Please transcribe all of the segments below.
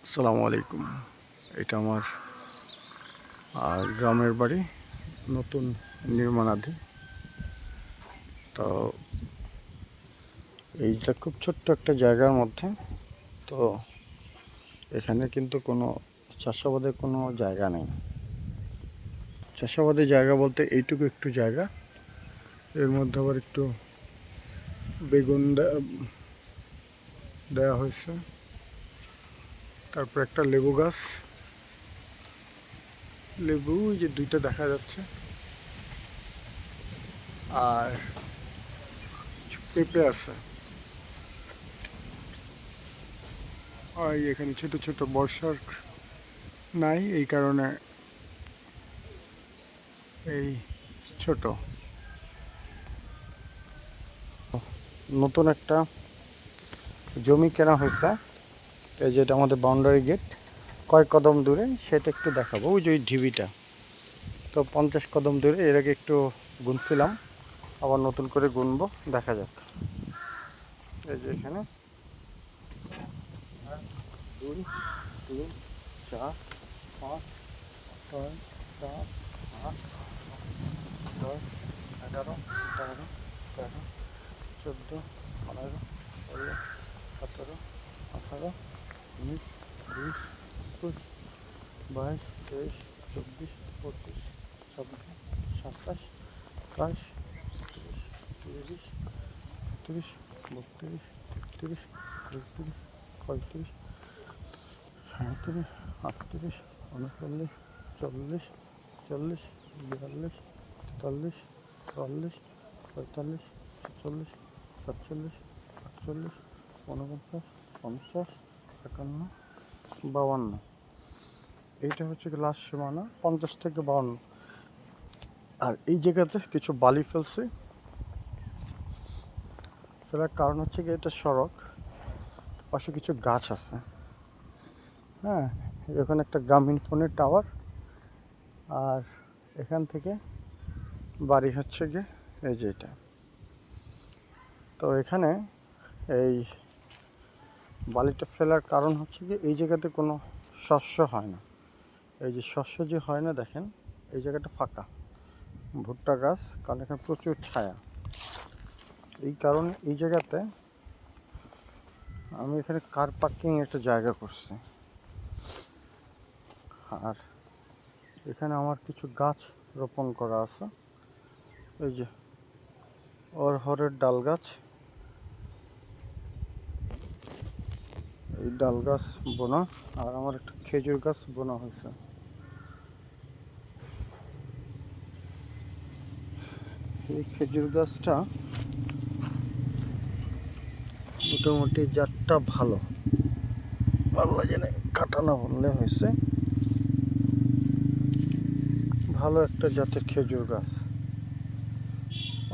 আসসালামু আলাইকুম। এটা আমার গ্রামের বাড়ি, নতুন নির্মাণাধীন। তো এইটা খুব ছোট্ট একটা জায়গার মধ্যে। তো এখানে কিন্তু কোনো চাষাবাদের কোনো জায়গা নেই। চাষাবাদের জায়গা বলতে এইটুকু একটু জায়গা, এর মধ্যে আবার একটু বেগুন দেওয়া হয়েছে, তারপর একটা লেবু গাছ, লেবু ওই যে দুইটা দেখা যাচ্ছে, আর পেঁপে আছে। আর এখানে ছোট ছোট বর্ষার নাই, এই কারণে এই ছোট। নতুন একটা জমি কেনা হয়েছে, এই যেটা আমাদের বাউন্ডারি গেট, কয়েক কদম দূরে সেটা একটু দেখাবো। ওই যে ওই ঢিবিটা, তো 50 কদম দূরে। এর আগে একটু গুনছিলাম, আবার নতুন করে গুনবো, দেখা যাক। এই যে এখানে 1 2 3 4 5 6 7 8 10 11 12 13 14 15 16 17 18 19 20 21 22 23 24 25 26 27 28 30 31 32 33 34 35 37 38 39 40 41 42 43 44 45 46 47 48 49 50 51 52। এইটা হচ্ছে কি লাস্ট সীমানা, 50 থেকে 52। আর এই জায়গাতে কিছু বালি ফেলছে, ফেলার কারণ হচ্ছে কি এটা সড়ক, পাশে কিছু গাছ আছে। হ্যাঁ, এখানে একটা গ্রামীণ ফোনের টাওয়ার, আর এখান থেকে বাড়ি হচ্ছে গিয়ে এই যে এটা। তো এখানে এই বালিটা ফেলার কারণ হচ্ছে কি এই জায়গাতে কোনো শস্য হয় না। এই যে শস্য যে হয় না, দেখেন এই জায়গাটা ফাঁকা, ভুট্টা গাছ, কারণ এখানে প্রচুর ছায়া। এই কারণে এই জায়গাতে আমি এখানে কার পার্কিং একটা জায়গা করছি। আর এখানে আমার কিছু গাছ রোপণ করা আছে, এই যে অরহরের ডাল গাছ, এই ডাল গাছ বোনা, আর আমার একটা খেজুর গাছ বোনা হয়েছে। এই খেজুর গাছটা মোটামুটি জাতটা ভালো, আল্লাহ জানে কাটা না বললে হয়েছে, ভালো একটা জাতের খেজুর গাছ।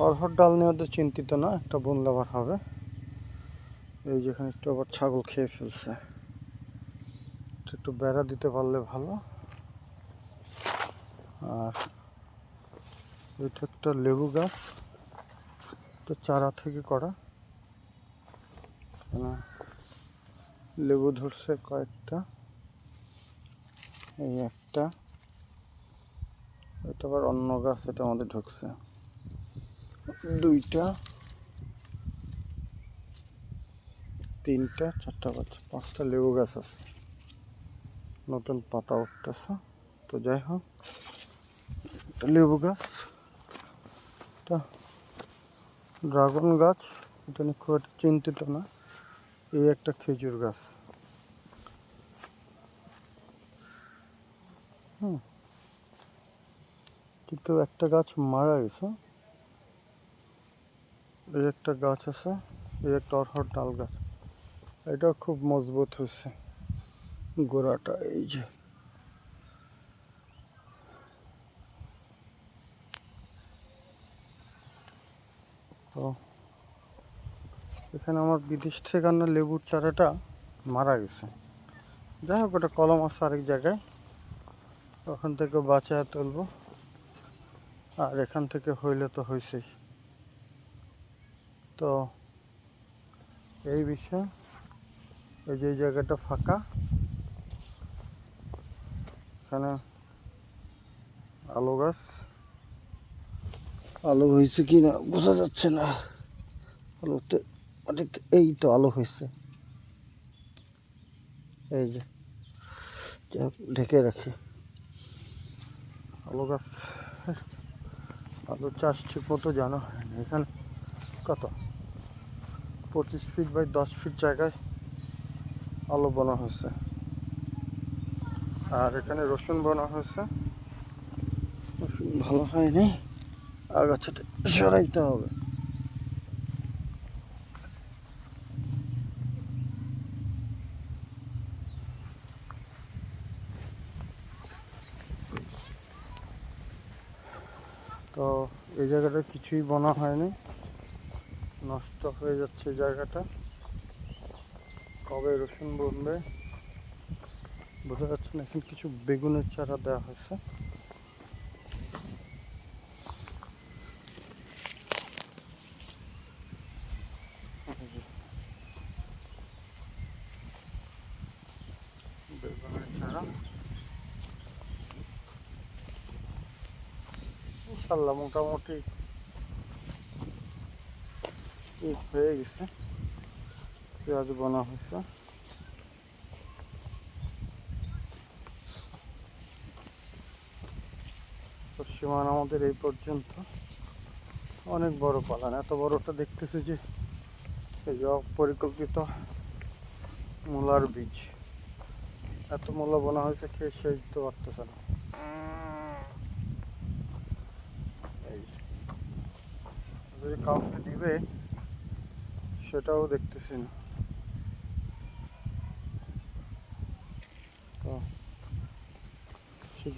অরহর ডাল নিয়ে ওদের চিন্তিত না, একটা বুনলাবার হবে। এই যেখানে একটু আবার ছাগল খেয়ে ফেলছে, একটু বেড়া দিতে পারলে ভালো। আর এটা একটা লেবু গাছ, এটা চারা থেকে করা, লেবু ধরছে কয়েকটা, এই একটা, এটা আবার অন্য গাছ, এটা আমাদের ঢুকছে দুইটা, তিনটা, চারটা, পাঁচটা লেবু গাছ আছে, নতুন পাতা উঠতেছে। তো যাই হোক, এটা লেবু গাছ, এটা ড্রাগন গাছ, এটা নিয়ে খুব একটা চিন্তিত না। এই একটা খেজুর গাছ, কিন্তু একটা গাছ মারা গেছে। এই একটা গাছ আছে, এই একটা অরহর ডাল গাছ, এটা খুব মজবুত হয়েছে গোড়াটা, এই যে। তো এখানে আমার বিদেশ থেকে আনা লেবুর চারাটা মারা গেছে। যাই হোক, ওটা কলম আছে আরেক জায়গায়, ওখান থেকে বাঁচায় তুলবো। আর এখান থেকে হইলে তো হয়েছেই। তো এই বিষয়, এই যে জায়গাটা ফাঁকা, এখানে আলু গাছ, আলু হয়েছে কি না বোঝা যাচ্ছে না। আলুতে মাটিতে এই তো আলু হয়েছে, এই যে ঢেকে রাখি। আলু গাছ, আলু চাষ ঠিক মতো জানা হয় না। এখানে কত 25 ফিট বাই 10 ফিট জায়গায় আলু বোনা হয়েছে। আর এখানে রসুন বোনা হয়েছে, রসুন ভালো হয়নি, আগাছাটা সরাইতে হবে। তো এই জায়গাটা কিছুই বোনা হয়নি, নষ্ট হয়ে যাচ্ছে জায়গাটা। কবে রসুন বুনবে বোঝা যাচ্ছে না। এখন কিছু বেগুনের চারা দেওয়া হয়েছে। বেগুনের চারা ইনশাল্লাহ মোটামুটি হয়ে গেছে। পেঁয়াজ বোনা হয়েছে। তো সীমানা আমাদের এই পর্যন্ত। অনেক বড় পালান, এত বড়টা দেখতেছি যে এই যে অপরিকল্পিত মূলার বীজ। এত মূলা বোনা হয়েছে, খেয়ে শেষ দিতে পারতেছে না। এই যদি কাউকে দিবে সেটাও দেখতেছি না। তো ঠিক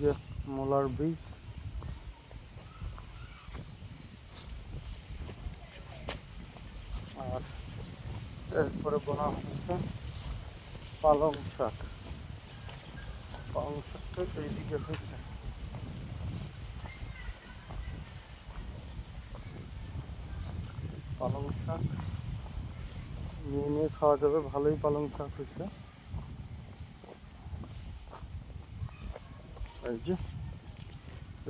মূলার বীজ, আর এরপরে বোনা হচ্ছে পালং শাক। পালং শাকটা এইদিকে হয়েছে। পালং শাক নিয়ে নিয়ে খাওয়া যাবে, ভালোই পালং শাক হয়েছে। এই যে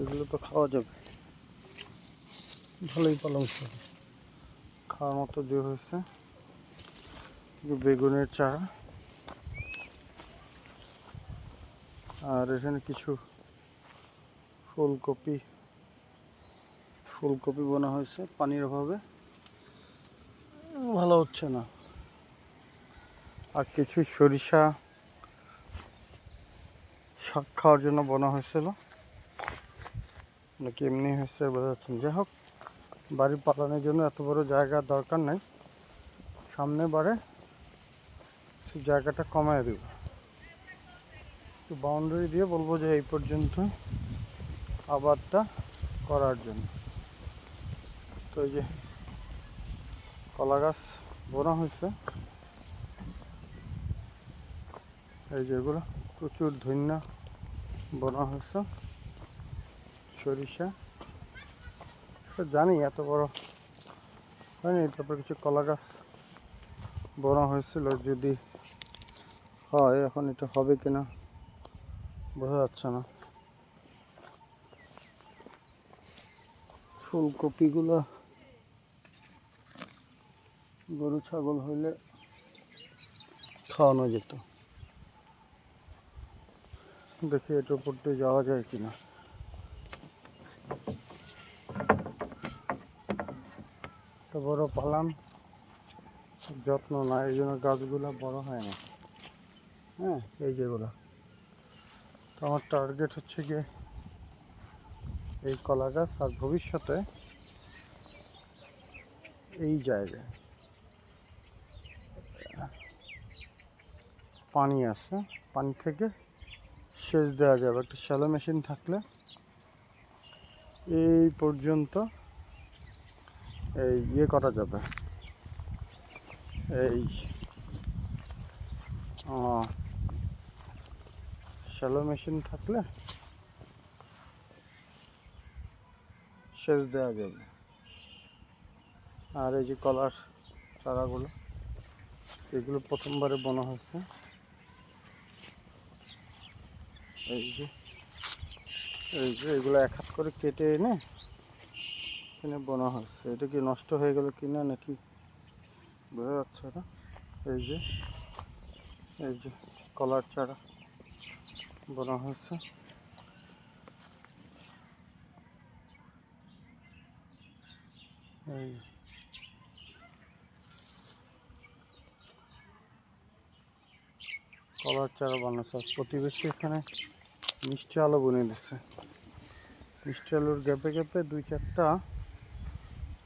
এগুলো তো খাওয়া যাবে, ভালোই পালং শাক খাওয়ার মতো যে হয়েছে। বেগুনের চারা, আর এখানে কিছু ফুলকপি বোনা হয়েছে। পানির অভাবে ভালো হচ্ছে না। আর কিছু সরিষা শাক খাওয়ার জন্য বোনা হয়েছিল, নাকি এমনি হয়েছে বোঝা যাচ্ছে না। যাই হোক, বাড়ি পালানোর জন্য এত বড় জায়গা দরকার নাই, সামনে বারে জায়গাটা কমায় দেব। একটু বাউন্ডারি দিয়ে বলবো যে এই পর্যন্ত আবাদটা করার জন্য। তো এই যে কলা গাছ বোনা হয়েছে, এই যে এগুলো প্রচুর ধনিয়া বোনা হয়েছে। সরিষা জানি এত বড় হয়নি। তারপর কিছু কলা গাছ বোনা হয়েছিল, যদি হয় এখন এটা হবে কিনা বোঝা যাচ্ছে না। ফুলকপিগুলো গরু ছাগল হইলে খাওয়ানো যেত। দেখি এটার উপর দিয়ে যাওয়া যায় কিনা। তো বড় পালান, যত্ন না, এই জন্য গাছগুলো বড় হয় না। হ্যাঁ, এই যেগুলো। তো আমার টার্গেট হচ্ছে গিয়ে এই কলা গাছ, আর ভবিষ্যতে এই জায়গায় পানি আছে, পানি থেকে সেচ দেওয়া যাবে। একটা শ্যালো মেশিন থাকলে এই পর্যন্ত এই ইয়ে করা যাবে। এই শ্যালো মেশিন থাকলে সেচ দেওয়া যাবে। আর এই যে কলার চারাগুলো, এগুলো প্রথমবারে বোনা হয়েছে। এই যে এই যে এগুলো এক হাত করে কেটে এনে এখানে বোনা হচ্ছে। এটা কি নষ্ট হয়ে গেল কিনা নাকি বোঝা যাচ্ছে না। এই যে কলার চারা বোনা হয়েছে। এই কলার চারা বানাচ্ছে। প্রতিবেশী এখানে মিষ্টি আলু বুনে দিচ্ছে। মিষ্টি আলুর গ্যাপে গ্যাপে 2-4টা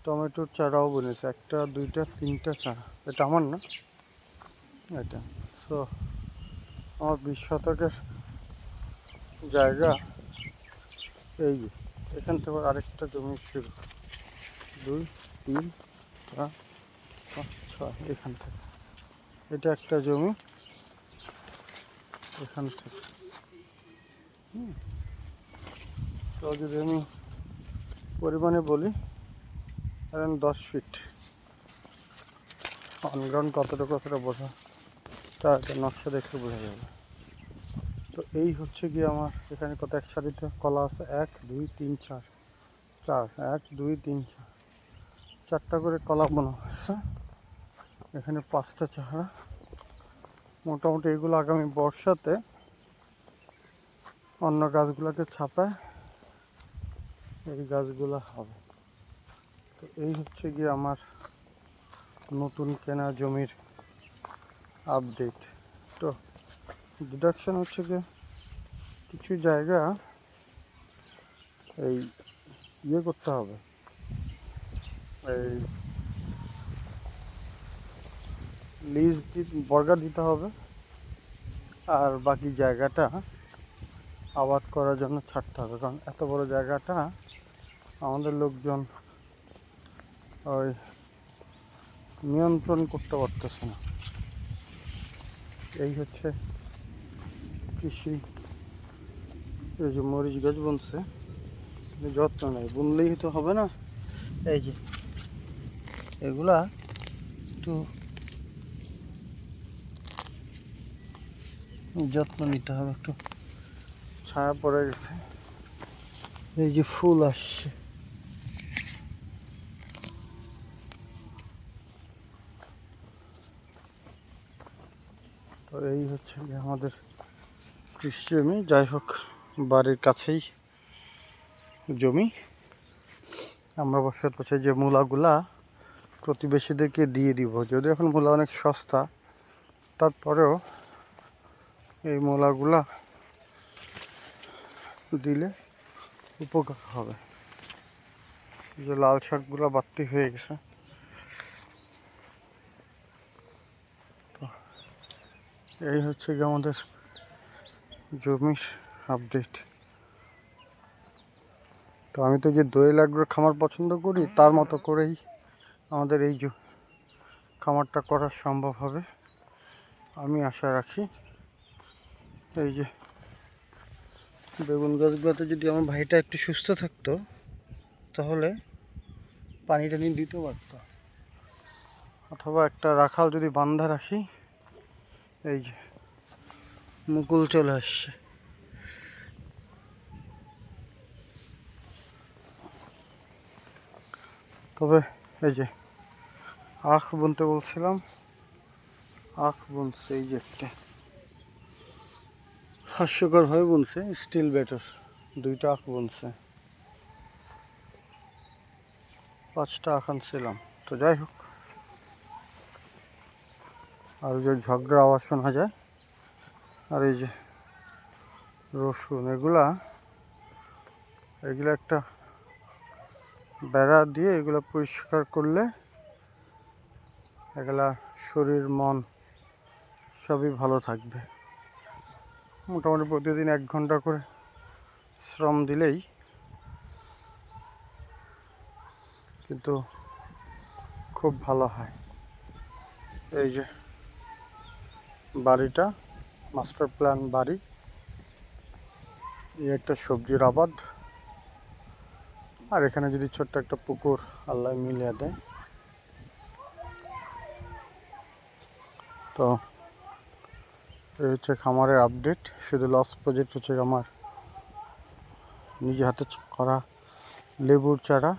টমেটোর চারাও বুনেছে। 1টা 2টা 3টা চারা। এটা আমার না, এটা সো আমার 20 শতকের জায়গা। এই যে এখান থেকে আরেকটা জমি শুরু, 2 3 4 5 6 এখান থেকে। এটা একটা জমি এখান থেকে। তো যদি আমি পরিমাণে বলি, ধরেন 10 ফিট অনগ্রাউন্ড কতটা বোঝা, তা একটা নকশা দেখলে বোঝা যাবে। তো এই হচ্ছে কি আমার এখানে কত এক সারিতে কলা আছে, 1 2 3 4 4 1 2 3 4 4টা করে কলা বোনা হচ্ছে। এখানে 5টা চারা। মোটামুটি এগুলো আগামী বর্ষাতে অন্য গাছগুলোকে ছাপায় এই গাছগুলো হবে। তো এই হচ্ছে গিয়ে আমার নতুন কেনা জমির আপডেট। তো ডিডাকশন হচ্ছে গিয়ে কিছু জায়গা এই ইয়ে করতে হবে, এই লিজ বর্গা দিতে হবে, আর বাকি জায়গাটা আবাদ করার জন্য ছাড়তে হবে। কারণ এত বড় জায়গাটা আমাদের লোকজন ওই নিয়ন্ত্রণ করতে পারতেছে না। এই হচ্ছে কৃষি। এই যে মরিচ গাছ বুনছে, যত্ন নেই, বুনলেই তো হবে না। এই যে এগুলা একটু যত্ন নিতে হবে। একটু ছায়া পড়ে গেছে, এই যে ফুল আসছে। তো এই হচ্ছে আমাদের কৃষি জমি। যাই হোক, বাড়ির কাছেই জমি। আমরা বসে বসে যে মূলাগুলা প্রতিবেশীদেরকে দিয়ে দিব। যদিও এখন মূলা অনেক সস্তা, তারপরেও এই মূলাগুলা দিলে উপকার হবে। যে লাল শাকগুলো বাড়তি হয়ে গেছে। তো এই হচ্ছে কি আমাদের জমির আপডেট। তো আমি তো যে দোয়েল আগ্রহ খামার পছন্দ করি, তার মতো করেই আমাদের এই যে খামারটা করা সম্ভব হবে আমি আশা রাখি। এই যে বেগুন গাছগুলোতে যদি আমার ভাইটা একটু সুস্থ থাকতো, তাহলে পানি টানি দিতে পারত। অথবা একটা রাখাল যদি বান্ধা রাখি। এই যে মুকুল চলে আসছে। তবে এই যে আখ বুনতে বলছিলাম, আখ বুনছে। এই যে একটা হাস্যকরভাবে বুনছে, স্টিল ব্যাটার 2টা আখ বুনছে। 5টা আখ আনছিলাম। তো যাই হোক, আর যে ঝগড়া আওয়াজ শোনা যায়। আর এই যে রসুন, এগুলা একটা বেড়া দিয়ে এগুলো পরিষ্কার করলে এগুলা শরীর মন সবই ভালো থাকবে। মোটামুটি প্রতিদিন 1 ঘন্টা করে শ্রম দিলেই কিন্তু খুব ভালো হয়। এই যে বাড়িটা মাস্টার প্ল্যান বাড়ি। এই একটা সবজির আবাদ, আর এখানে যদি ছোট্ট একটা পুকুর আল্লাহ মিলিয়ে দেয়। তো এই হচ্ছে খামারের আপডেট। শুধু লস প্রজেক্ট হচ্ছে আমার নিজে হাতে করা লেবুর চারা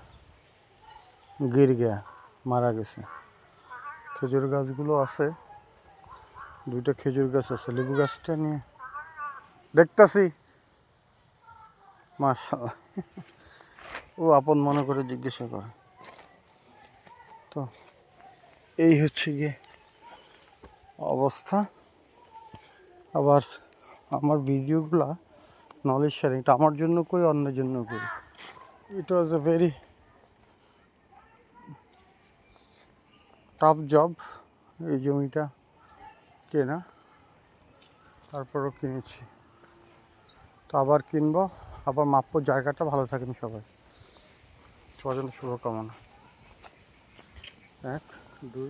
গির গিয়া মারা গেছে। খেজুর গাছগুলো আছে, দুইটা খেজুর গাছ আছে। লেবু গাছটা নিয়ে দেখতাছি, মাশাআল্লাহ। ও আপন মনে করে জিজ্ঞাসা করে। তো এই হচ্ছে গিয়ে অবস্থা। আবার আমার ভিডিওগুলা নলেজ শেয়ারিং, এটা আমার জন্য করি, অন্যের জন্য করি। ইট ওয়াজ এ ভেরি টাফ জব এই জমিটা কেনা, তারপরও কিনেছি। তো আবার কিনবো, আবার মাপবো। জায়গাটা ভালো থাকেন সবাই, সবার জন্য শুভকামনা। 1 2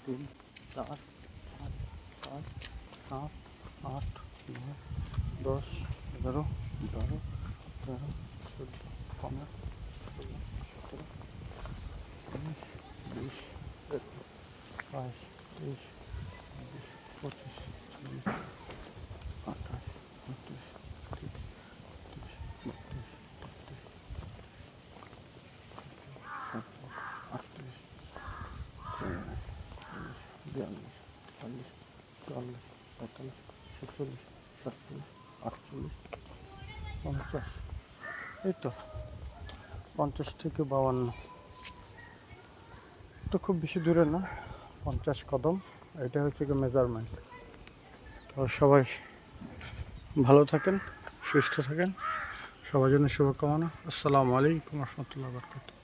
3 4 5 7 8 9 10 11 12 13 14 15 16 17 18 20 21 22 23 24 25 26 28 29 30 31 32 42 43 44 45 46 47 48 50। এই তো 50 থেকে 52, তো খুব বেশি দূরে না, 50 কদম। এটা হচ্ছে কি মেজারমেন্ট। তো সবাই ভালো থাকেন, সুস্থ থাকেন, সবার জন্য শুভকামনা। আসসালামু আলাইকুম রহমতুল্লাহ বরকাতুহু।